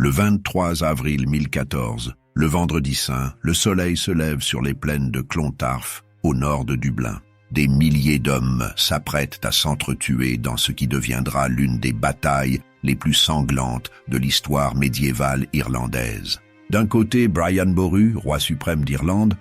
Le 23 avril 1014, le vendredi saint, le soleil se lève sur les plaines de Clontarf, au nord de Dublin. Des milliers d'hommes s'apprêtent à s'entretuer dans ce qui deviendra l'une des batailles les plus sanglantes de l'histoire médiévale irlandaise. D'un côté, Brian Boru, roi suprême d'Irlande,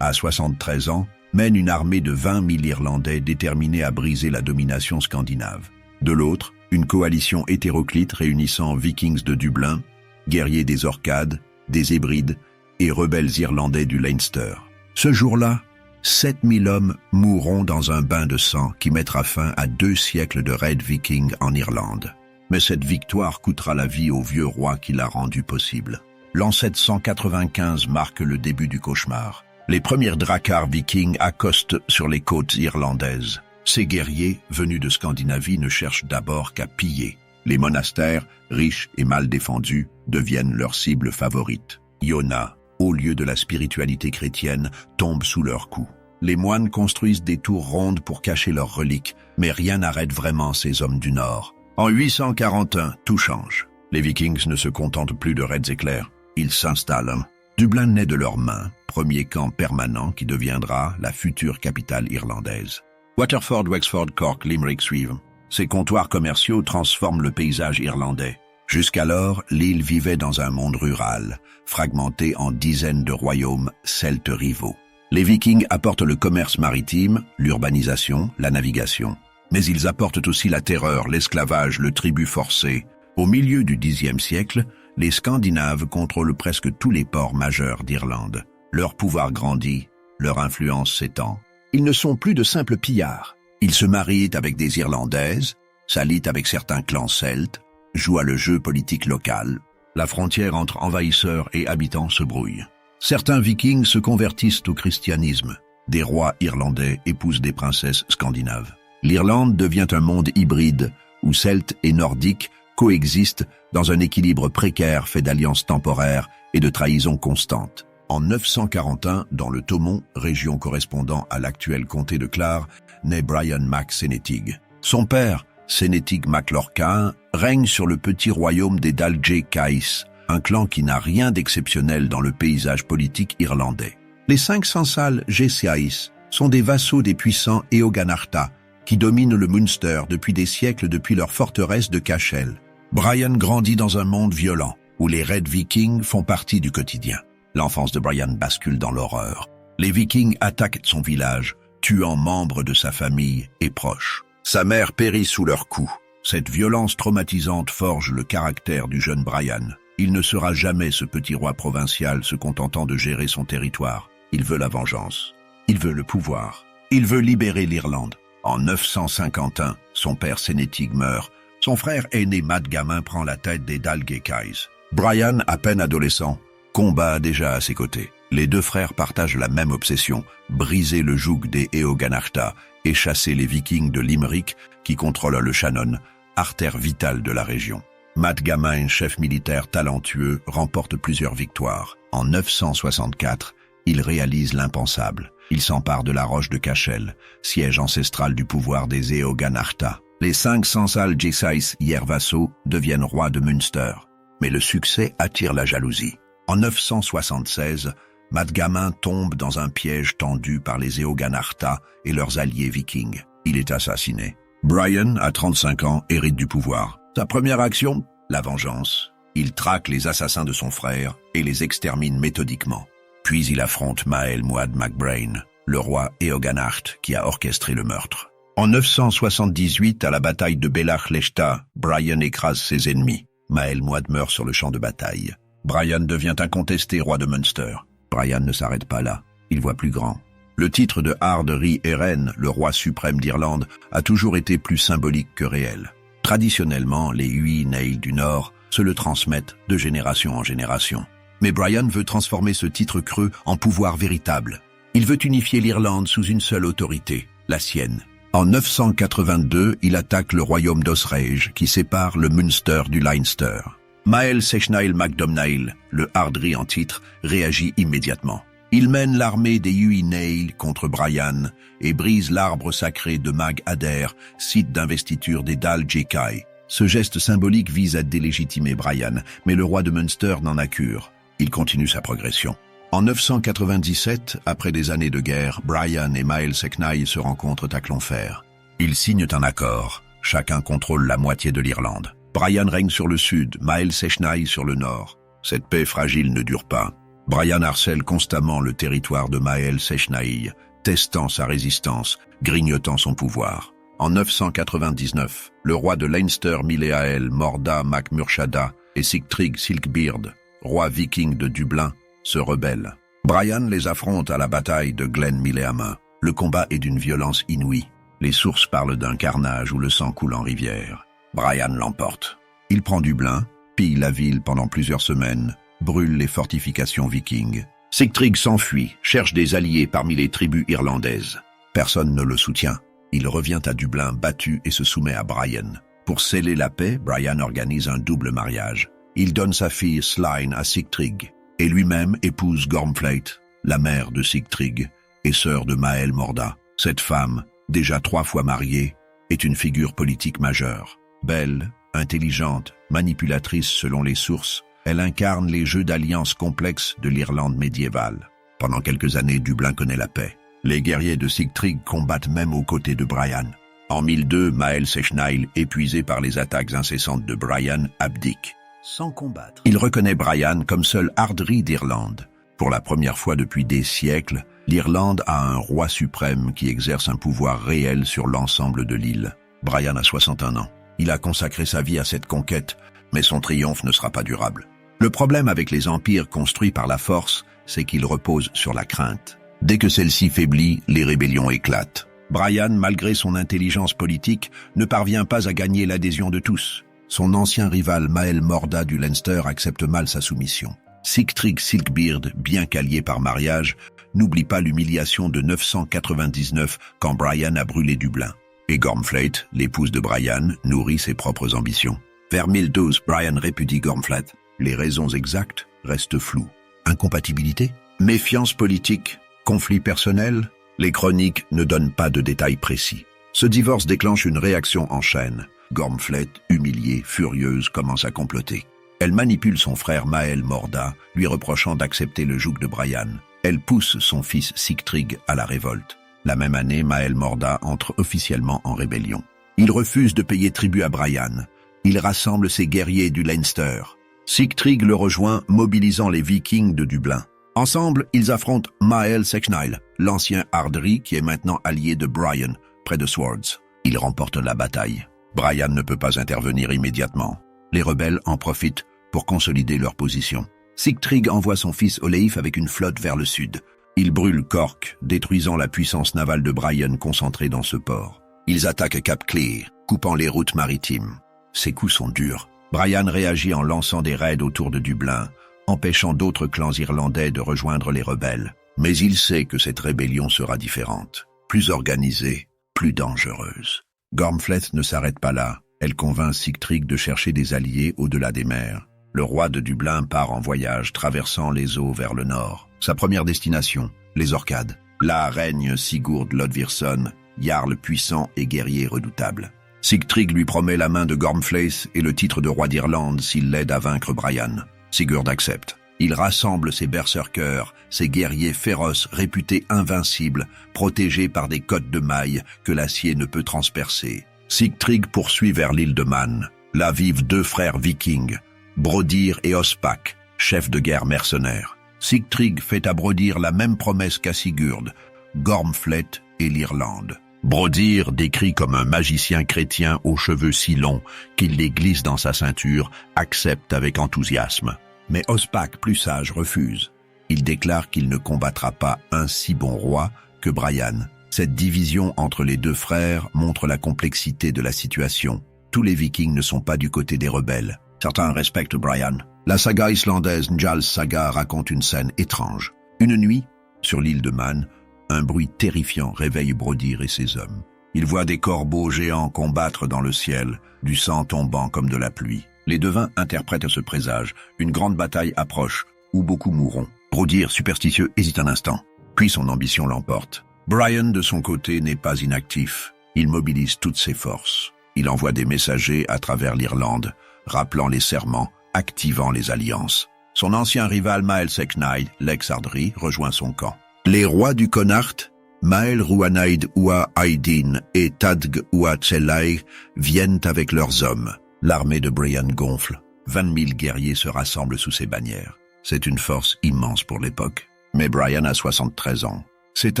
à 73 ans, mène une armée de 20 000 Irlandais déterminés à briser la domination scandinave. De l'autre, une coalition hétéroclite réunissant Vikings de Dublin, guerriers des Orcades, des Hébrides et rebelles irlandais du Leinster. Ce jour-là, 7000 hommes mourront dans un bain de sang qui mettra fin à 2 siècles de raids vikings en Irlande. Mais cette victoire coûtera la vie au vieux roi qui l'a rendue possible. L'an 795 marque le début du cauchemar. Les premiers dracars vikings accostent sur les côtes irlandaises. Ces guerriers, venus de Scandinavie, ne cherchent d'abord qu'à piller. Les monastères, riches et mal défendus, deviennent leur cible favorite. Iona, au lieu de la spiritualité chrétienne, tombe sous leurs coups. Les moines construisent des tours rondes pour cacher leurs reliques, mais rien n'arrête vraiment ces hommes du Nord. En 841, tout change. Les Vikings ne se contentent plus de raids éclairs. Ils s'installent. Dublin naît de leurs mains, premier camp permanent qui deviendra la future capitale irlandaise. Waterford, Wexford, Cork, Limerick suivent. Ces comptoirs commerciaux transforment le paysage irlandais. Jusqu'alors, l'île vivait dans un monde rural, fragmenté en dizaines de royaumes celtes rivaux. Les Vikings apportent le commerce maritime, l'urbanisation, la navigation. Mais ils apportent aussi la terreur, l'esclavage, le tribut forcé. Au milieu du Xe siècle, les Scandinaves contrôlent presque tous les ports majeurs d'Irlande. Leur pouvoir grandit, leur influence s'étend. Ils ne sont plus de simples pillards. Ils se marient avec des Irlandaises, s'allient avec certains clans celtes, jouent à le jeu politique local. La frontière entre envahisseurs et habitants se brouille. Certains Vikings se convertissent au christianisme. Des rois irlandais épousent des princesses scandinaves. L'Irlande devient un monde hybride, où Celtes et Nordiques coexistent dans un équilibre précaire fait d'alliances temporaires et de trahisons constantes. En 941, dans le Thomond, région correspondant à l'actuel comté de Clare, naît Brian mac Sénétig. Son père, Sénétig mac Lorcain, règne sur le petit royaume des Dál Cais, un clan qui n'a rien d'exceptionnel dans le paysage politique irlandais. Les 500 Sal Cais sont des vassaux des puissants Eoganachta, qui dominent le Munster depuis des siècles depuis leur forteresse de Cashel. Brian grandit dans un monde violent, où les raids vikings font partie du quotidien. L'enfance de Brian bascule dans l'horreur. Les Vikings attaquent son village, tuant membres de sa famille et proches. Sa mère périt sous leurs coups. Cette violence traumatisante forge le caractère du jeune Brian. Il ne sera jamais ce petit roi provincial se contentant de gérer son territoire. Il veut la vengeance. Il veut le pouvoir. Il veut libérer l'Irlande. En 951, son père Sénétig meurt. Son frère aîné Mat Gamin prend la tête des Dál Cais. Brian, à peine adolescent, combat déjà à ses côtés. Les deux frères partagent la même obsession, briser le joug des Eoganachta et chasser les Vikings de Limerick qui contrôlent le Shannon, artère vitale de la région. Mat Gamin, chef militaire talentueux, remporte plusieurs victoires. En 964, il réalise l'impensable. Il s'empare de la roche de Cashel, siège ancestral du pouvoir des Eoganachta. Les 500 Sal Cais, hier vassaux, deviennent rois de Munster. Mais le succès attire la jalousie. En 976, Mat Gamin tombe dans un piège tendu par les Eoganachta et leurs alliés vikings. Il est assassiné. Brian, à 35 ans, hérite du pouvoir. Sa première action, la vengeance. Il traque les assassins de son frère et les extermine méthodiquement. Puis il affronte Mael Muad mac Brain, le roi Eoganacht qui a orchestré le meurtre. En 978, à la bataille de Bellach Lechta, Brian écrase ses ennemis. Mael Muad meurt sur le champ de bataille. Brian devient incontesté roi de Munster. Brian ne s'arrête pas là, il voit plus grand. Le titre de Ard ri Érenn, le roi suprême d'Irlande, a toujours été plus symbolique que réel. Traditionnellement, les Uí Néill du Nord se le transmettent de génération en génération. Mais Brian veut transformer ce titre creux en pouvoir véritable. Il veut unifier l'Irlande sous une seule autorité, la sienne. En 982, il attaque le royaume d'Osraige, qui sépare le Munster du Leinster. Mael Sechnaill mac Domhnaill, le Ardri en titre, réagit immédiatement. Il mène l'armée des Uí Néill contre Brian et brise l'arbre sacré de Mag Adair, site d'investiture des Dál Cais. Ce geste symbolique vise à délégitimer Brian, mais le roi de Munster n'en a cure. Il continue sa progression. En 997, après des années de guerre, Brian et Mael Secnaill se rencontrent à Clonfert. Ils signent un accord. Chacun contrôle la moitié de l'Irlande. Brian règne sur le sud, Mael Secnaill sur le nord. Cette paix fragile ne dure pas. Brian harcèle constamment le territoire de Mael Secnaill, testant sa résistance, grignotant son pouvoir. En 999, le roi de Leinster Mileael Morda mac Murchada et Sigtrig Silkbeard, roi viking de Dublin, se rebellent. Brian les affronte à la bataille de Glen Mileama. Le combat est d'une violence inouïe. Les sources parlent d'un carnage où le sang coule en rivière. Brian l'emporte. Il prend Dublin, pille la ville pendant plusieurs semaines, brûle les fortifications vikings. Sigtrig s'enfuit, cherche des alliés parmi les tribus irlandaises. Personne ne le soutient. Il revient à Dublin battu et se soumet à Brian. Pour sceller la paix, Brian organise un double mariage. Il donne sa fille Slane à Sigtrig et lui-même épouse Gormflaith, la mère de Sigtrig et sœur de Mael Morda. Cette femme, déjà 3 fois mariée, est une figure politique majeure. Belle, intelligente, manipulatrice selon les sources, elle incarne les jeux d'alliance complexes de l'Irlande médiévale. Pendant quelques années, Dublin connaît la paix. Les guerriers de Sigtrig combattent même aux côtés de Brian. En 1002, Mael Secnaill, épuisé par les attaques incessantes de Brian, abdique. Sans combattre. Il reconnaît Brian comme seul ardri d'Irlande. Pour la première fois depuis des siècles, l'Irlande a un roi suprême qui exerce un pouvoir réel sur l'ensemble de l'île. Brian a 61 ans. Il a consacré sa vie à cette conquête, mais son triomphe ne sera pas durable. Le problème avec les empires construits par la force, c'est qu'ils reposent sur la crainte. Dès que celle-ci faiblit, les rébellions éclatent. Brian, malgré son intelligence politique, ne parvient pas à gagner l'adhésion de tous. Son ancien rival Mael Morda du Leinster accepte mal sa soumission. Sigtrig Silkbeard, bien qu'allié par mariage, n'oublie pas l'humiliation de 999 quand Brian a brûlé Dublin. Et Gormflaith, l'épouse de Brian, nourrit ses propres ambitions. Vers 1012, Brian répudie Gormflaith. Les raisons exactes restent floues. Incompatibilité? Méfiance politique? Conflit personnel? Les chroniques ne donnent pas de détails précis. Ce divorce déclenche une réaction en chaîne. Gormflaith, humiliée, furieuse, commence à comploter. Elle manipule son frère Mael Morda, lui reprochant d'accepter le joug de Brian. Elle pousse son fils Sigtrig à la révolte. La même année, Mael Morda entre officiellement en rébellion. Il refuse de payer tribut à Brian. Il rassemble ses guerriers du Leinster. Sigtrig le rejoint, mobilisant les Vikings de Dublin. Ensemble, ils affrontent Mael Secnaill, l'ancien ardri qui est maintenant allié de Brian, près de Swords. Ils remportent la bataille. Brian ne peut pas intervenir immédiatement. Les rebelles en profitent pour consolider leur position. Sigtrig envoie son fils Oleif avec une flotte vers le sud. Il brûle Cork, détruisant la puissance navale de Brian concentrée dans ce port. Ils attaquent Cap Clear, coupant les routes maritimes. Ces coups sont durs. Brian réagit en lançant des raids autour de Dublin, empêchant d'autres clans irlandais de rejoindre les rebelles. Mais il sait que cette rébellion sera différente, plus organisée, plus dangereuse. Gormflaith ne s'arrête pas là. Elle convainc Sigtrig de chercher des alliés au-delà des mers. Le roi de Dublin part en voyage, traversant les eaux vers le nord. Sa première destination, les Orcades. Là règne Sigurd Lodvirson, jarl puissant et guerrier redoutable. Sigtrig lui promet la main de Gormflaith et le titre de roi d'Irlande s'il l'aide à vaincre Brian. Sigurd accepte. Il rassemble ses berserkers, ses guerriers féroces réputés invincibles, protégés par des côtes de mailles que l'acier ne peut transpercer. Sigtrig poursuit vers l'île de Man. Là vivent 2 frères vikings, Brodir et Ospak, chefs de guerre mercenaires. Sigtrig fait à Brodir la même promesse qu'à Sigurd, Gormflaith et l'Irlande. Brodir, décrit comme un magicien chrétien aux cheveux si longs qu'il les glisse dans sa ceinture, accepte avec enthousiasme. Mais Ospak, plus sage, refuse. Il déclare qu'il ne combattra pas un si bon roi que Brian. Cette division entre les 2 frères montre la complexité de la situation. Tous les Vikings ne sont pas du côté des rebelles. Certains respectent Brian. La saga islandaise Njals Saga raconte une scène étrange. Une nuit, sur l'île de Man, un bruit terrifiant réveille Brodir et ses hommes. Ils voient des corbeaux géants combattre dans le ciel, du sang tombant comme de la pluie. Les devins interprètent ce présage. Une grande bataille approche, où beaucoup mourront. Brodir, superstitieux, hésite un instant. Puis son ambition l'emporte. Brian, de son côté, n'est pas inactif. Il mobilise toutes ses forces. Il envoie des messagers à travers l'Irlande, rappelant les serments, activant les alliances. Son ancien rival Mael Secnaid, l'ex-Ardri, rejoint son camp. Les rois du Connacht, Mael Ruanaid Oua Aidin et Tadg Oua Tselai, viennent avec leurs hommes. L'armée de Brian gonfle. 20 000 guerriers se rassemblent sous ses bannières. C'est une force immense pour l'époque. Mais Brian a 73 ans. C'est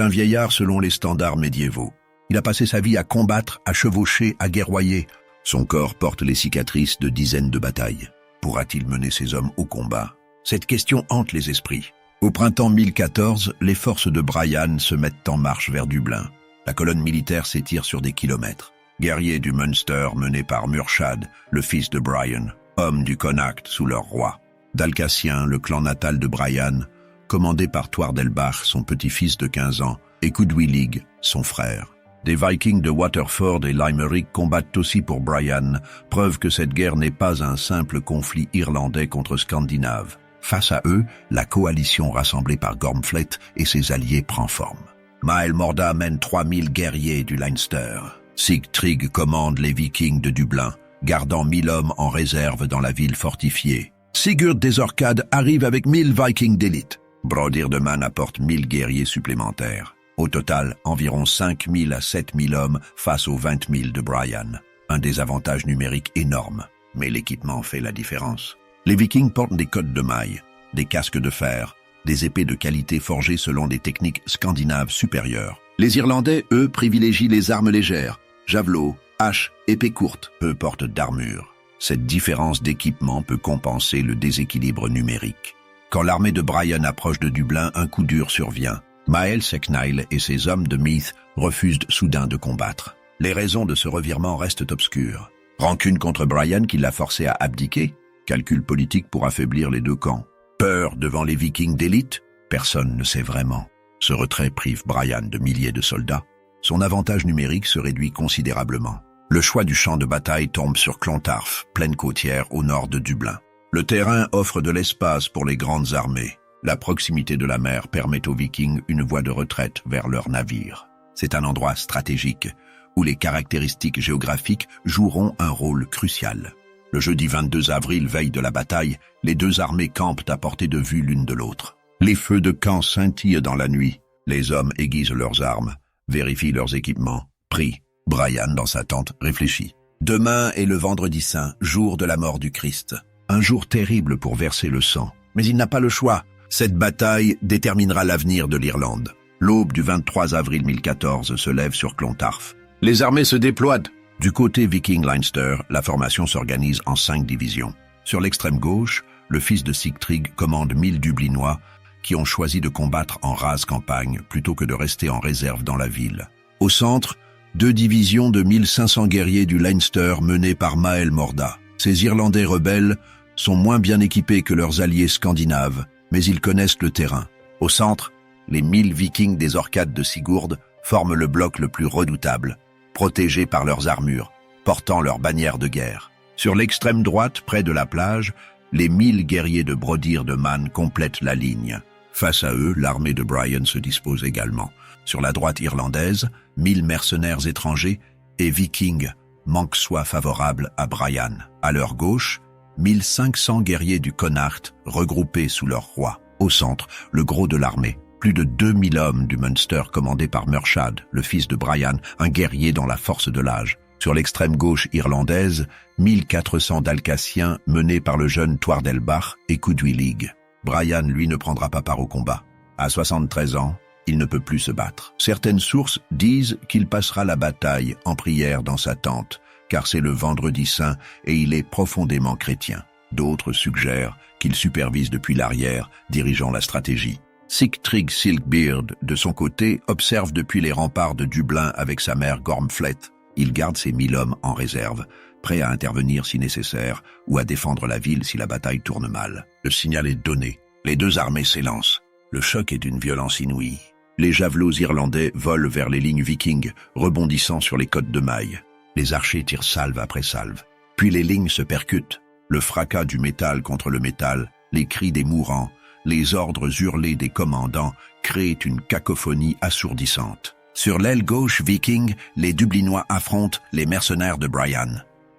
un vieillard selon les standards médiévaux. Il a passé sa vie à combattre, à chevaucher, à guerroyer. Son corps porte les cicatrices de dizaines de batailles. Pourra-t-il mener ses hommes au combat? Cette question hante les esprits. Au printemps 1014, les forces de Brian se mettent en marche vers Dublin. La colonne militaire s'étire sur des kilomètres. Guerriers du Munster menés par Murchad, le fils de Brian, homme du Connacht sous leur roi. Dalcassien, le clan natal de Brian, commandé par Tuardelbach, son petit-fils de 15 ans, et Cudwilig, son frère. Des Vikings de Waterford et Limerick combattent aussi pour Brian, preuve que cette guerre n'est pas un simple conflit irlandais contre Scandinaves. Face à eux, la coalition rassemblée par Gormflet et ses alliés prend forme. Mael Morda mène 3000 guerriers du Leinster. Sigtrig commande les Vikings de Dublin, gardant 1000 hommes en réserve dans la ville fortifiée. Sigurd des Orcades arrive avec 1000 Vikings d'élite. Brodir de Man apporte 1000 guerriers supplémentaires. Au total, environ 5000 à 7000 hommes face aux 20 000 de Brian. Un désavantage numérique énorme, mais l'équipement fait la différence. Les Vikings portent des cottes de mailles, des casques de fer, des épées de qualité forgées selon des techniques scandinaves supérieures. Les Irlandais, eux, privilégient les armes légères, javelots, haches, épées courtes, peu portent d'armure. Cette différence d'équipement peut compenser le déséquilibre numérique. Quand l'armée de Brian approche de Dublin, un coup dur survient. Mael Secnail et ses hommes de Meath refusent soudain de combattre. Les raisons de ce revirement restent obscures. Rancune contre Brian qui l'a forcé à abdiquer? Calcul politique pour affaiblir les deux camps. Peur devant les Vikings d'élite? Personne ne sait vraiment. Ce retrait prive Brian de milliers de soldats. Son avantage numérique se réduit considérablement. Le choix du champ de bataille tombe sur Clontarf, plaine côtière au nord de Dublin. Le terrain offre de l'espace pour les grandes armées. La proximité de la mer permet aux Vikings une voie de retraite vers leurs navires. C'est un endroit stratégique où les caractéristiques géographiques joueront un rôle crucial. Le jeudi 22 avril, veille de la bataille, les deux armées campent à portée de vue l'une de l'autre. Les feux de camp scintillent dans la nuit. Les hommes aiguisent leurs armes, vérifient leurs équipements, prient. Brian, dans sa tente, réfléchit. Demain est le vendredi saint, jour de la mort du Christ. Un jour terrible pour verser le sang. Mais il n'a pas le choix. Cette bataille déterminera l'avenir de l'Irlande. L'aube du 23 avril 1014 se lève sur Clontarf. Les armées se déploient. Du côté Viking Leinster, la formation s'organise en 5 divisions. Sur l'extrême gauche, le fils de Sigtrig commande 1000 Dublinois qui ont choisi de combattre en rase campagne plutôt que de rester en réserve dans la ville. Au centre, 2 divisions de 1500 guerriers du Leinster menées par Mael Morda. Ces Irlandais rebelles sont moins bien équipés que leurs alliés scandinaves, mais ils connaissent le terrain. Au centre, les 1000 Vikings des Orcades de Sigurd forment le bloc le plus redoutable, protégés par leurs armures, portant leurs bannières de guerre. Sur l'extrême droite, près de la plage, les 1000 guerriers de Brodir de Man complètent la ligne. Face à eux, l'armée de Brian se dispose également. Sur la droite irlandaise, 1000 mercenaires étrangers et Vikings manquent soit favorables à Brian. À leur gauche, 1500 guerriers du Connacht regroupés sous leur roi. Au centre, le gros de l'armée. Plus de 2000 hommes du Munster commandés par Murchad, le fils de Brian, un guerrier dans la force de l'âge. Sur l'extrême gauche irlandaise, 1400 Dalcassiens menés par le jeune Tuardelbach et Cudwilig. Brian, lui, ne prendra pas part au combat. À 73 ans, il ne peut plus se battre. Certaines sources disent qu'il passera la bataille en prière dans sa tente, car c'est le vendredi saint et il est profondément chrétien. D'autres suggèrent qu'il supervise depuis l'arrière, dirigeant la stratégie. Sigtrig Silkbeard, de son côté, observe depuis les remparts de Dublin avec sa mère Gormflet. Il garde ses 1000 hommes en réserve, prêts à intervenir si nécessaire ou à défendre la ville si la bataille tourne mal. Le signal est donné. Les deux armées s'élancent. Le choc est d'une violence inouïe. Les javelots irlandais volent vers les lignes vikings, rebondissant sur les côtes de mailles. Les archers tirent salve après salve. Puis les lignes se percutent. Le fracas du métal contre le métal, les cris des mourants, les ordres hurlés des commandants créent une cacophonie assourdissante. Sur l'aile gauche viking, les Dublinois affrontent les mercenaires de Brian.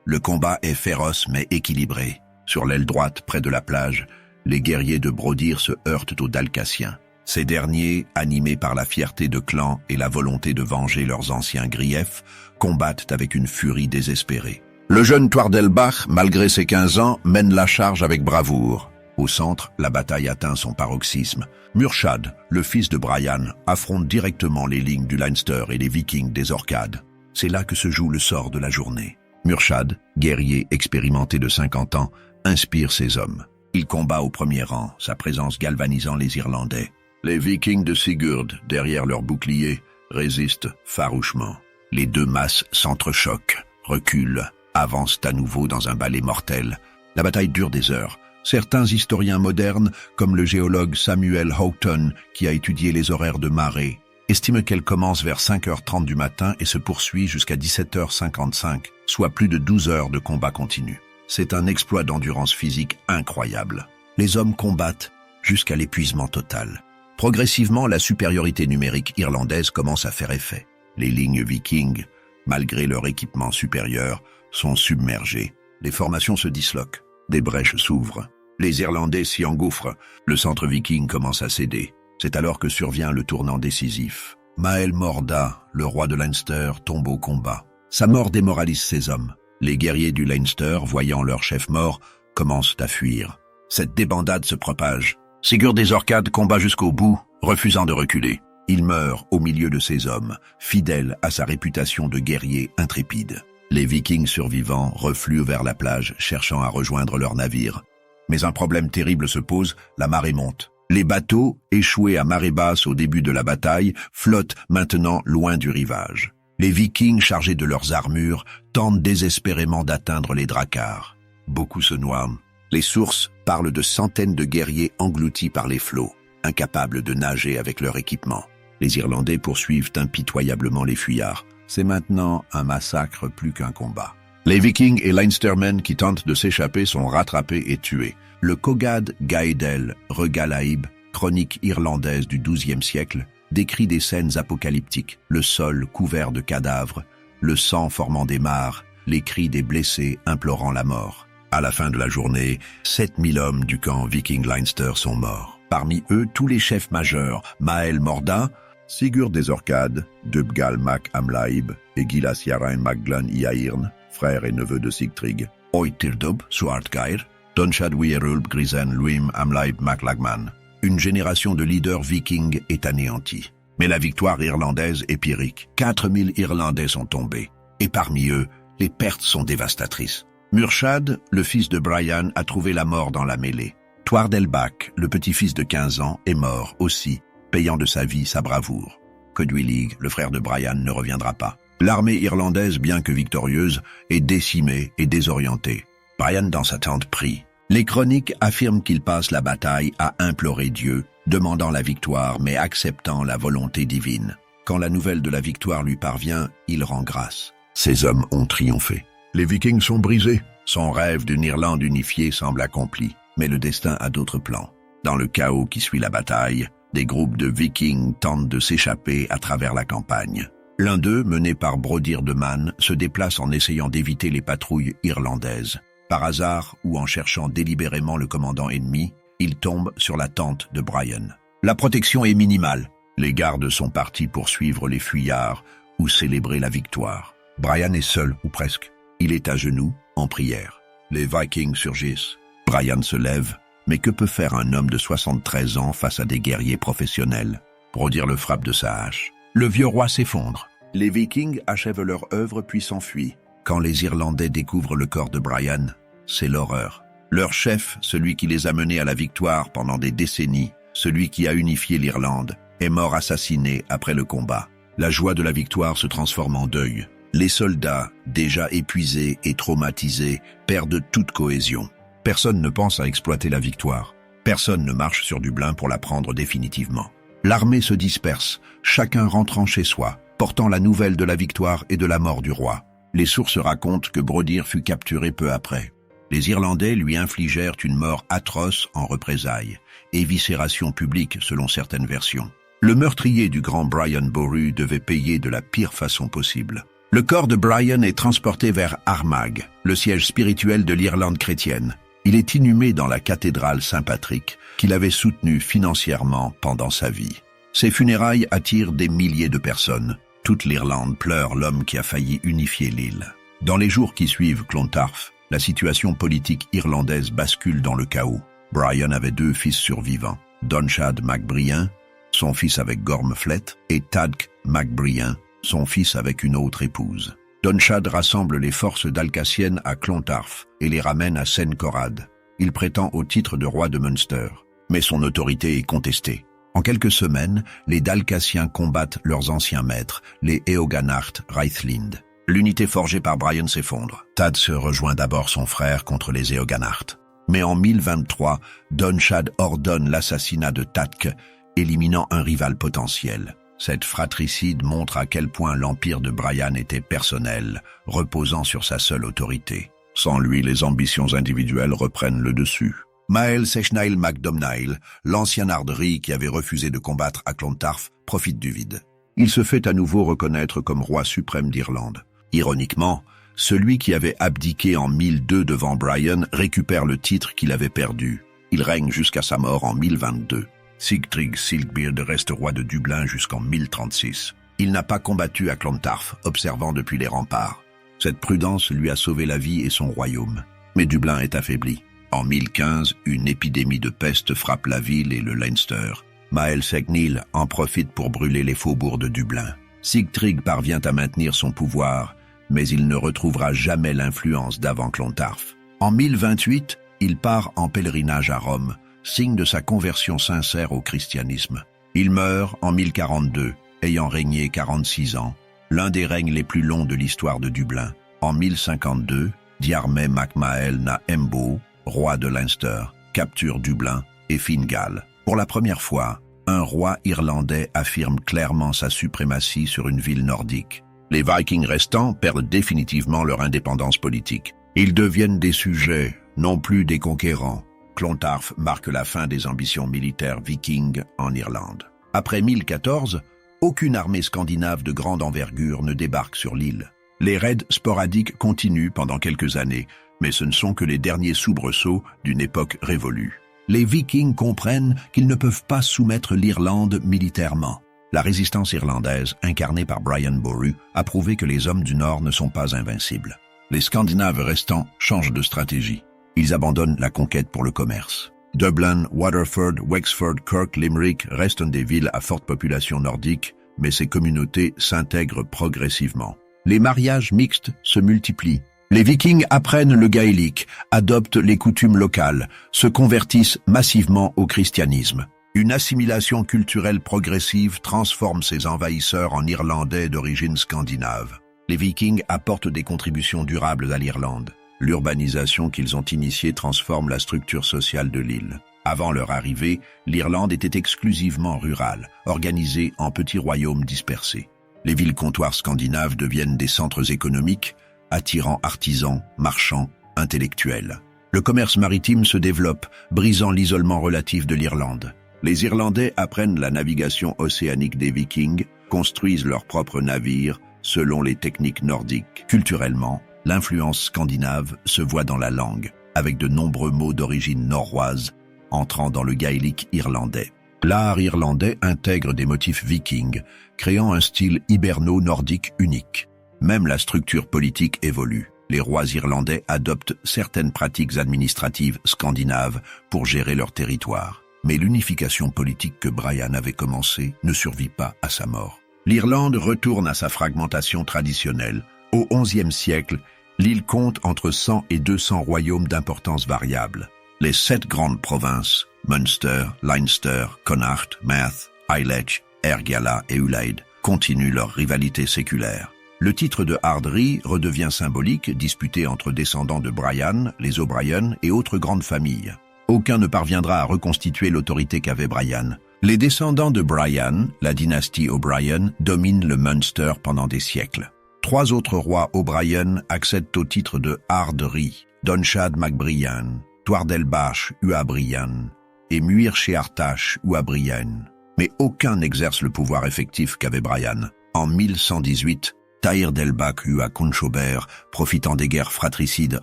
Le combat est féroce mais équilibré. Sur l'aile droite, près de la plage, les guerriers de Brodir se heurtent aux Dalcassiens. Ces derniers, animés par la fierté de clan et la volonté de venger leurs anciens griefs, combattent avec une furie désespérée. Le jeune Toirdelbach, malgré ses 15 ans, mène la charge avec bravoure. Au centre, la bataille atteint son paroxysme. Murchad, le fils de Brian, affronte directement les lignes du Leinster et les Vikings des Orcades. C'est là que se joue le sort de la journée. Murchad, guerrier expérimenté de 50 ans, inspire ses hommes. Il combat au premier rang, sa présence galvanisant les Irlandais. Les Vikings de Sigurd, derrière leurs boucliers, résistent farouchement. Les deux masses s'entrechoquent, reculent, avancent à nouveau dans un balai mortel. La bataille dure des heures. Certains historiens modernes, comme le géologue Samuel Houghton, qui a étudié les horaires de marée, estiment qu'elle commence vers 5h30 du matin et se poursuit jusqu'à 17h55, soit plus de 12 heures de combat continu. C'est un exploit d'endurance physique incroyable. Les hommes combattent jusqu'à l'épuisement total. Progressivement, la supériorité numérique irlandaise commence à faire effet. Les lignes vikings, malgré leur équipement supérieur, sont submergées. Les formations se disloquent. Des brèches s'ouvrent. Les Irlandais s'y engouffrent. Le centre viking commence à céder. C'est alors que survient le tournant décisif. Mael Morda, le roi de Leinster, tombe au combat. Sa mort démoralise ses hommes. Les guerriers du Leinster, voyant leur chef mort, commencent à fuir. Cette débandade se propage. Sigurd des Orcades combat jusqu'au bout, refusant de reculer. Il meurt au milieu de ses hommes, fidèle à sa réputation de guerrier intrépide. Les Vikings survivants refluent vers la plage, cherchant à rejoindre leurs navires. Mais un problème terrible se pose, la marée monte. Les bateaux, échoués à marée basse au début de la bataille, flottent maintenant loin du rivage. Les Vikings, chargés de leurs armures, tentent désespérément d'atteindre les dracars. Beaucoup se noient. Les sources parlent de centaines de guerriers engloutis par les flots, incapables de nager avec leur équipement. Les Irlandais poursuivent impitoyablement les fuyards. C'est maintenant un massacre plus qu'un combat. Les Vikings et Leinstermen qui tentent de s'échapper sont rattrapés et tués. Le Kogad Gaedel Regalaib, chronique irlandaise du XIIe siècle, décrit des scènes apocalyptiques, le sol couvert de cadavres, le sang formant des mares, les cris des blessés implorant la mort. À la fin de la journée, 7000 hommes du camp Viking Leinster sont morts. Parmi eux, tous les chefs majeurs, Mael Morda, Sigurd des Orcades, Dubgal mac Amlaib et Gilas Yarain Maglan Iairn, frère et neveu de Sigtrig, Oitirdub Suartgair, Donchad Wierulb Grisen Luim Amlaib mac Lagman. Une génération de leaders vikings est anéantie. Mais la victoire irlandaise est pyrrhique. 4000 Irlandais sont tombés. Et parmi eux, les pertes sont dévastatrices. Murchad, le fils de Brian, a trouvé la mort dans la mêlée. Toirdelbach, le petit-fils de 15 ans, est mort aussi, payant de sa vie sa bravoure. Codwilig, le frère de Brian, ne reviendra pas. L'armée irlandaise, bien que victorieuse, est décimée et désorientée. Brian, dans sa tente, prie. Les chroniques affirment qu'il passe la bataille à implorer Dieu, demandant la victoire mais acceptant la volonté divine. Quand la nouvelle de la victoire lui parvient, il rend grâce. Ses hommes ont triomphé. Les Vikings sont brisés. Son rêve d'une Irlande unifiée semble accompli, mais le destin a d'autres plans. Dans le chaos qui suit la bataille, des groupes de Vikings tentent de s'échapper à travers la campagne. L'un d'eux, mené par Brodir de Man, se déplace en essayant d'éviter les patrouilles irlandaises. Par hasard, ou en cherchant délibérément le commandant ennemi, il tombe sur la tente de Brian. La protection est minimale. Les gardes sont partis pour suivre les fuyards ou célébrer la victoire. Brian est seul, ou presque. Il est à genoux, en prière. Les Vikings surgissent. Brian se lève, mais que peut faire un homme de 73 ans face à des guerriers professionnels? Brodir le frappe de sa hache. Le vieux roi s'effondre. Les Vikings achèvent leur œuvre puis s'enfuient. Quand les Irlandais découvrent le corps de Brian, c'est l'horreur. Leur chef, celui qui les a menés à la victoire pendant des décennies, celui qui a unifié l'Irlande, est mort assassiné après le combat. La joie de la victoire se transforme en deuil. Les soldats, déjà épuisés et traumatisés, perdent toute cohésion. Personne ne pense à exploiter la victoire. Personne ne marche sur Dublin pour la prendre définitivement. L'armée se disperse, chacun rentrant chez soi, portant la nouvelle de la victoire et de la mort du roi. Les sources racontent que Brodir fut capturé peu après. Les Irlandais lui infligèrent une mort atroce en représailles, éviscération publique selon certaines versions. Le meurtrier du grand Brian Boru devait payer de la pire façon possible. Le corps de Brian est transporté vers Armagh, le siège spirituel de l'Irlande chrétienne. Il est inhumé dans la cathédrale Saint-Patrick, qu'il avait soutenue financièrement pendant sa vie. Ses funérailles attirent des milliers de personnes. Toute l'Irlande pleure l'homme qui a failli unifier l'île. Dans les jours qui suivent Clontarf, la situation politique irlandaise bascule dans le chaos. Brian avait 2 fils survivants, Donnchad mac Brian, son fils avec Gormflet, et Tadc mac Brian, son fils avec une autre épouse. Donnchad rassemble les forces dalcassiennes à Clontarf et les ramène à Seine-Corrad. Il prétend au titre de roi de Munster, mais son autorité est contestée. En quelques semaines, les Dalcassiens combattent leurs anciens maîtres, les Eogannacht Raithlind. L'unité forgée par Brian s'effondre. Tad se rejoint d'abord son frère contre les Eogannacht. Mais en 1023, Donnchad ordonne l'assassinat de Tadc, éliminant un rival potentiel. Cette fratricide montre à quel point l'empire de Brian était personnel, reposant sur sa seule autorité. Sans lui, les ambitions individuelles reprennent le dessus. Mael Sechnaill mac Domhnaill, l'ancien Ardri qui avait refusé de combattre à Clontarf, profite du vide. Il se fait à nouveau reconnaître comme roi suprême d'Irlande. Ironiquement, celui qui avait abdiqué en 1002 devant Brian récupère le titre qu'il avait perdu. Il règne jusqu'à sa mort en 1022. Sigtryg Silkbeard reste roi de Dublin jusqu'en 1036. Il n'a pas combattu à Clontarf, observant depuis les remparts. Cette prudence lui a sauvé la vie et son royaume. Mais Dublin est affaibli. En 1015, une épidémie de peste frappe la ville et le Leinster. Mael Sechnaill en profite pour brûler les faubourgs de Dublin. Sigtryg parvient à maintenir son pouvoir, mais il ne retrouvera jamais l'influence d'avant Clontarf. En 1028, il part en pèlerinage à Rome, signe de sa conversion sincère au christianisme. Il meurt en 1042, ayant régné 46 ans, l'un des règnes les plus longs de l'histoire de Dublin. En 1052, Diarmait mac Mael na Embo, roi de Leinster, capture Dublin et Fingal. Pour la première fois, un roi irlandais affirme clairement sa suprématie sur une ville nordique. Les Vikings restants perdent définitivement leur indépendance politique. Ils deviennent des sujets, non plus des conquérants. Clontarf marque la fin des ambitions militaires vikings en Irlande. Après 1014, aucune armée scandinave de grande envergure ne débarque sur l'île. Les raids sporadiques continuent pendant quelques années, mais ce ne sont que les derniers soubresauts d'une époque révolue. Les Vikings comprennent qu'ils ne peuvent pas soumettre l'Irlande militairement. La résistance irlandaise, incarnée par Brian Boru, a prouvé que les hommes du Nord ne sont pas invincibles. Les Scandinaves restants changent de stratégie. Ils abandonnent la conquête pour le commerce. Dublin, Waterford, Wexford, Cork, Limerick restent des villes à forte population nordique, mais ces communautés s'intègrent progressivement. Les mariages mixtes se multiplient. Les Vikings apprennent le gaélique, adoptent les coutumes locales, se convertissent massivement au christianisme. Une assimilation culturelle progressive transforme ces envahisseurs en Irlandais d'origine scandinave. Les Vikings apportent des contributions durables à l'Irlande. L'urbanisation qu'ils ont initiée transforme la structure sociale de l'île. Avant leur arrivée, l'Irlande était exclusivement rurale, organisée en petits royaumes dispersés. Les villes-comptoirs scandinaves deviennent des centres économiques, attirant artisans, marchands, intellectuels. Le commerce maritime se développe, brisant l'isolement relatif de l'Irlande. Les Irlandais apprennent la navigation océanique des Vikings, construisent leurs propres navires selon les techniques nordiques. Culturellement, l'influence scandinave se voit dans la langue, avec de nombreux mots d'origine norroise entrant dans le gaélique irlandais. L'art irlandais intègre des motifs vikings, créant un style hiberno-nordique unique. Même la structure politique évolue. Les rois irlandais adoptent certaines pratiques administratives scandinaves pour gérer leur territoire. Mais l'unification politique que Brian avait commencée ne survit pas à sa mort. L'Irlande retourne à sa fragmentation traditionnelle. Au XIe siècle, l'île compte entre 100 et 200 royaumes d'importance variable. Les 7 grandes provinces, Munster, Leinster, Connacht, Meath, Ailech, Airgala et Ulaid, continuent leur rivalité séculaire. Le titre de Ardri redevient symbolique, disputé entre descendants de Brian, les O'Brien et autres grandes familles. Aucun ne parviendra à reconstituer l'autorité qu'avait Brian. Les descendants de Brian, la dynastie O'Brien, dominent le Munster pendant des siècles. 3 autres rois O'Brien accèdent au titre de Ardri, Donnchad mac Brian, Tuardelbach Uabrian et Muir Sheartash Uabrian. mais aucun n'exerce le pouvoir effectif qu'avait Brian. En 1118, Tahir Delbach à Conchober, profitant des guerres fratricides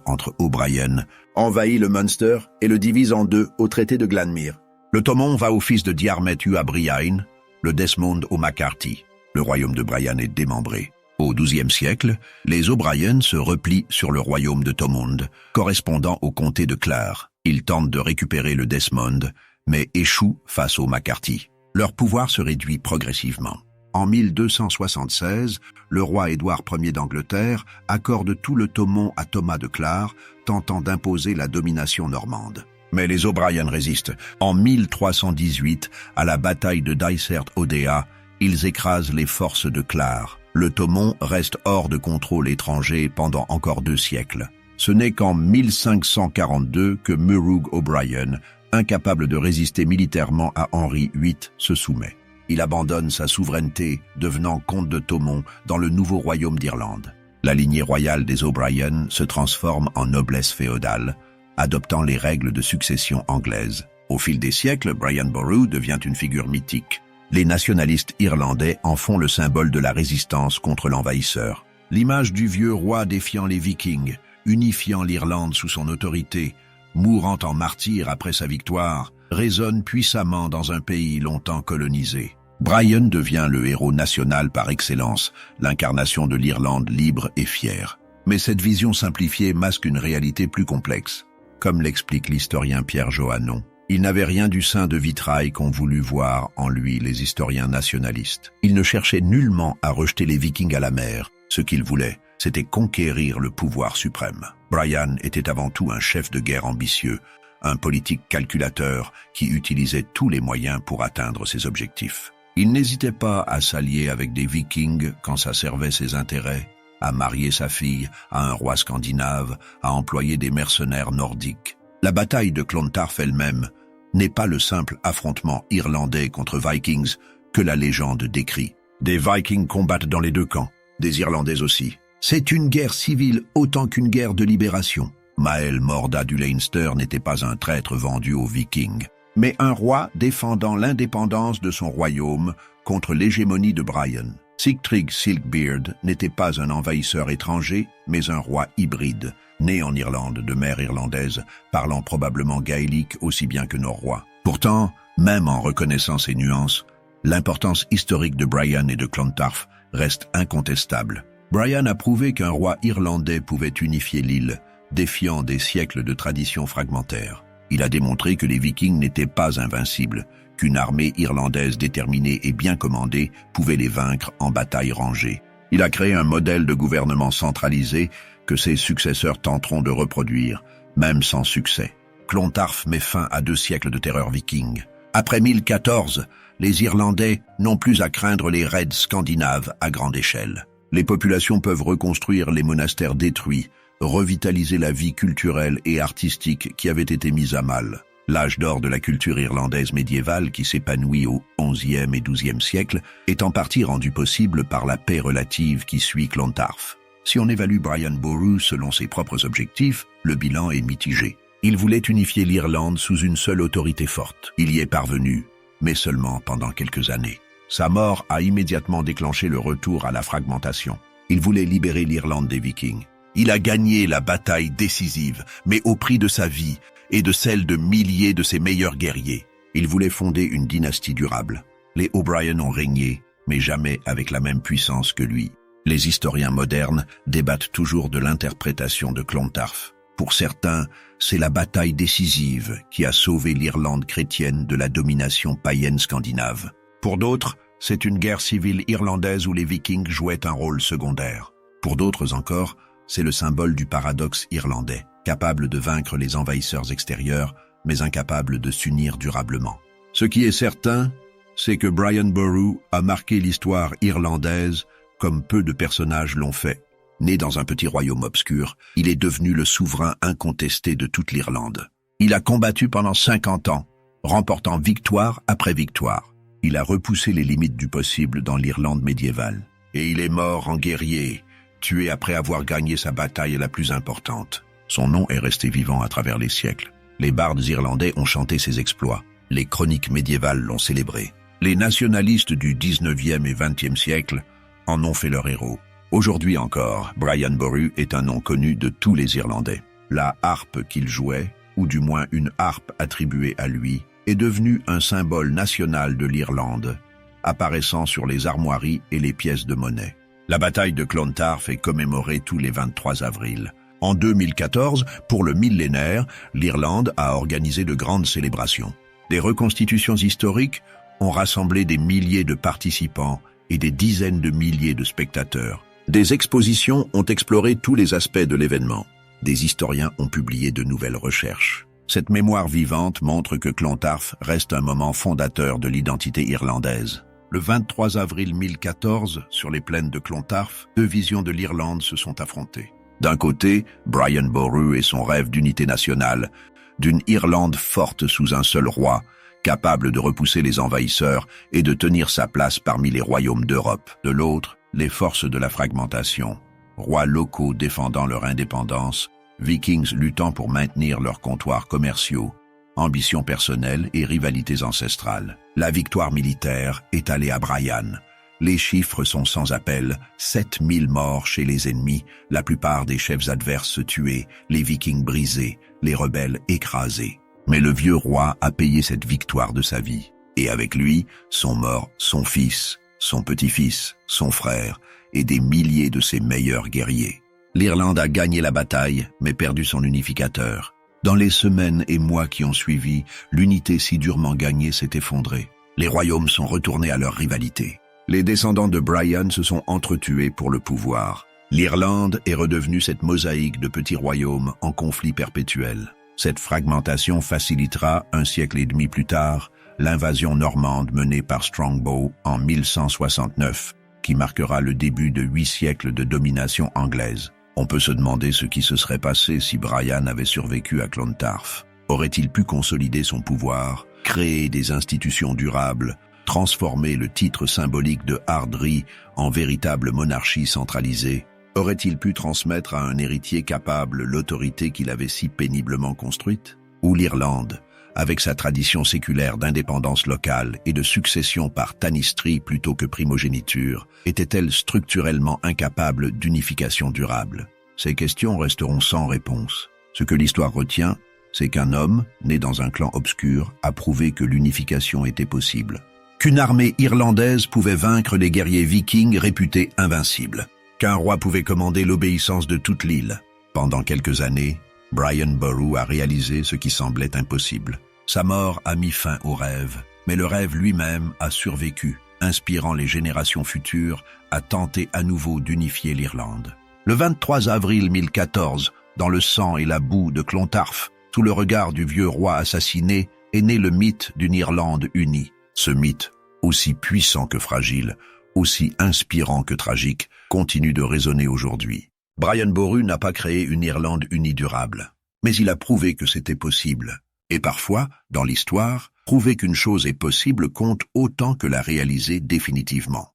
entre O'Brien, envahit le Munster et le divise en deux au traité de Glanmire. Le Thomond va au fils de Diarmait à Brian, le Desmond au McCarthy. Le royaume de Brian est démembré. Au XIIe siècle, les O'Brien se replient sur le royaume de Thomond, correspondant au comté de Clare. Ils tentent de récupérer le Desmond, mais échouent face au McCarthy. Leur pouvoir se réduit progressivement. En 1276, le roi Édouard Ier d'Angleterre accorde tout le Thomond à Thomas de Clare, tentant d'imposer la domination normande. Mais les O'Brien résistent. En 1318, à la bataille de Dysart-Odea, ils écrasent les forces de Clare. Le Thomond reste hors de contrôle étranger pendant encore 2 siècles. Ce n'est qu'en 1542 que Murrough O'Brien, incapable de résister militairement à Henri VIII, se soumet. Il abandonne sa souveraineté, devenant comte de Thomond dans le nouveau royaume d'Irlande. La lignée royale des O'Brien se transforme en noblesse féodale, adoptant les règles de succession anglaises. Au fil des siècles, Brian Boru devient une figure mythique. Les nationalistes irlandais en font le symbole de la résistance contre l'envahisseur. L'image du vieux roi défiant les Vikings, unifiant l'Irlande sous son autorité, mourant en martyr après sa victoire, résonne puissamment dans un pays longtemps colonisé. Brian devient le héros national par excellence, l'incarnation de l'Irlande libre et fière. Mais cette vision simplifiée masque une réalité plus complexe. Comme l'explique l'historien Pierre Johannon, il n'avait rien du saint de vitrail qu'ont voulu voir en lui les historiens nationalistes. Il ne cherchait nullement à rejeter les Vikings à la mer. Ce qu'il voulait, c'était conquérir le pouvoir suprême. Brian était avant tout un chef de guerre ambitieux, un politique calculateur qui utilisait tous les moyens pour atteindre ses objectifs. Il n'hésitait pas à s'allier avec des Vikings quand ça servait ses intérêts, à marier sa fille à un roi scandinave, à employer des mercenaires nordiques. La bataille de Clontarf elle-même n'est pas le simple affrontement irlandais contre Vikings que la légende décrit. Des Vikings combattent dans les 2 camps, des Irlandais aussi. C'est une guerre civile autant qu'une guerre de libération. Mael Morda du Leinster n'était pas un traître vendu aux Vikings, mais un roi défendant l'indépendance de son royaume contre l'hégémonie de Brian. Sigtryg Silkbeard n'était pas un envahisseur étranger, mais un roi hybride, né en Irlande de mère irlandaise, parlant probablement gaélique aussi bien que norrois. Pourtant, même en reconnaissant ces nuances, l'importance historique de Brian et de Clontarf reste incontestable. Brian a prouvé qu'un roi irlandais pouvait unifier l'île, défiant des siècles de traditions fragmentaires. Il a démontré que les Vikings n'étaient pas invincibles, qu'une armée irlandaise déterminée et bien commandée pouvait les vaincre en bataille rangée. Il a créé un modèle de gouvernement centralisé que ses successeurs tenteront de reproduire, même sans succès. Clontarf met fin à 2 siècles de terreur viking. Après 1014, les Irlandais n'ont plus à craindre les raids scandinaves à grande échelle. Les populations peuvent reconstruire les monastères détruits, revitaliser la vie culturelle et artistique qui avait été mise à mal. L'âge d'or de la culture irlandaise médiévale qui s'épanouit au XIe et XIIe siècle est en partie rendu possible par la paix relative qui suit Clontarf. Si on évalue Brian Boru selon ses propres objectifs, le bilan est mitigé. Il voulait unifier l'Irlande sous une seule autorité forte. Il y est parvenu, mais seulement pendant quelques années. Sa mort a immédiatement déclenché le retour à la fragmentation. Il voulait libérer l'Irlande des Vikings. Il a gagné la bataille décisive, mais au prix de sa vie et de celle de milliers de ses meilleurs guerriers. Il voulait fonder une dynastie durable. Les O'Brien ont régné, mais jamais avec la même puissance que lui. Les historiens modernes débattent toujours de l'interprétation de Clontarf. Pour certains, c'est la bataille décisive qui a sauvé l'Irlande chrétienne de la domination païenne scandinave. Pour d'autres, c'est une guerre civile irlandaise où les Vikings jouaient un rôle secondaire. Pour d'autres encore, c'est le symbole du paradoxe irlandais, capable de vaincre les envahisseurs extérieurs, mais incapable de s'unir durablement. Ce qui est certain, c'est que Brian Boru a marqué l'histoire irlandaise comme peu de personnages l'ont fait. Né dans un petit royaume obscur, il est devenu le souverain incontesté de toute l'Irlande. Il a combattu pendant 50 ans, remportant victoire après victoire. Il a repoussé les limites du possible dans l'Irlande médiévale. Et il est mort en guerrier, tué après avoir gagné sa bataille la plus importante. Son nom est resté vivant à travers les siècles. Les bardes irlandais ont chanté ses exploits. Les chroniques médiévales l'ont célébré. Les nationalistes du 19e et 20e siècle en ont fait leur héros. Aujourd'hui encore, Brian Boru est un nom connu de tous les Irlandais. La harpe qu'il jouait, ou du moins une harpe attribuée à lui, est devenue un symbole national de l'Irlande, apparaissant sur les armoiries et les pièces de monnaie. La bataille de Clontarf est commémorée tous les 23 avril. En 2014, pour le millénaire, l'Irlande a organisé de grandes célébrations. Des reconstitutions historiques ont rassemblé des milliers de participants et des dizaines de milliers de spectateurs. Des expositions ont exploré tous les aspects de l'événement. Des historiens ont publié de nouvelles recherches. Cette mémoire vivante montre que Clontarf reste un moment fondateur de l'identité irlandaise. Le 23 avril 1014, sur les plaines de Clontarf, deux visions de l'Irlande se sont affrontées. D'un côté, Brian Boru et son rêve d'unité nationale, d'une Irlande forte sous un seul roi, capable de repousser les envahisseurs et de tenir sa place parmi les royaumes d'Europe. De l'autre, les forces de la fragmentation, rois locaux défendant leur indépendance, Vikings luttant pour maintenir leurs comptoirs commerciaux, ambitions personnelles et rivalités ancestrales. La victoire militaire est allée à Brian. Les chiffres sont sans appel, 7000 morts chez les ennemis, la plupart des chefs adverses tués, les Vikings brisés, les rebelles écrasés. Mais le vieux roi a payé cette victoire de sa vie. Et avec lui, sont morts son fils, son petit-fils, son frère et des milliers de ses meilleurs guerriers. L'Irlande a gagné la bataille, mais perdu son unificateur. Dans les semaines et mois qui ont suivi, l'unité si durement gagnée s'est effondrée. Les royaumes sont retournés à leur rivalité. Les descendants de Brian se sont entretués pour le pouvoir. L'Irlande est redevenue cette mosaïque de petits royaumes en conflit perpétuel. Cette fragmentation facilitera, un siècle et demi plus tard, l'invasion normande menée par Strongbow en 1169, qui marquera le début de 8 siècles de domination anglaise. On peut se demander ce qui se serait passé si Brian avait survécu à Clontarf. Aurait-il pu consolider son pouvoir, créer des institutions durables, transformer le titre symbolique de Ardrí en véritable monarchie centralisée? Aurait-il pu transmettre à un héritier capable l'autorité qu'il avait si péniblement construite? Ou l'Irlande, avec sa tradition séculaire d'indépendance locale et de succession par tanistrie plutôt que primogéniture, était-elle structurellement incapable d'unification durable? Ces questions resteront sans réponse. Ce que l'histoire retient, c'est qu'un homme, né dans un clan obscur, a prouvé que l'unification était possible. Qu'une armée irlandaise pouvait vaincre les guerriers vikings réputés invincibles. Qu'un roi pouvait commander l'obéissance de toute l'île. Pendant quelques années, Brian Boru a réalisé ce qui semblait impossible. Sa mort a mis fin au rêve, mais le rêve lui-même a survécu, inspirant les générations futures à tenter à nouveau d'unifier l'Irlande. Le 23 avril 1014, dans le sang et la boue de Clontarf, sous le regard du vieux roi assassiné, est né le mythe d'une Irlande unie. Ce mythe, aussi puissant que fragile, aussi inspirant que tragique, continue de résonner aujourd'hui. Brian Boru n'a pas créé une Irlande unie durable, mais il a prouvé que c'était possible. Et parfois, dans l'histoire, prouver qu'une chose est possible compte autant que la réaliser définitivement.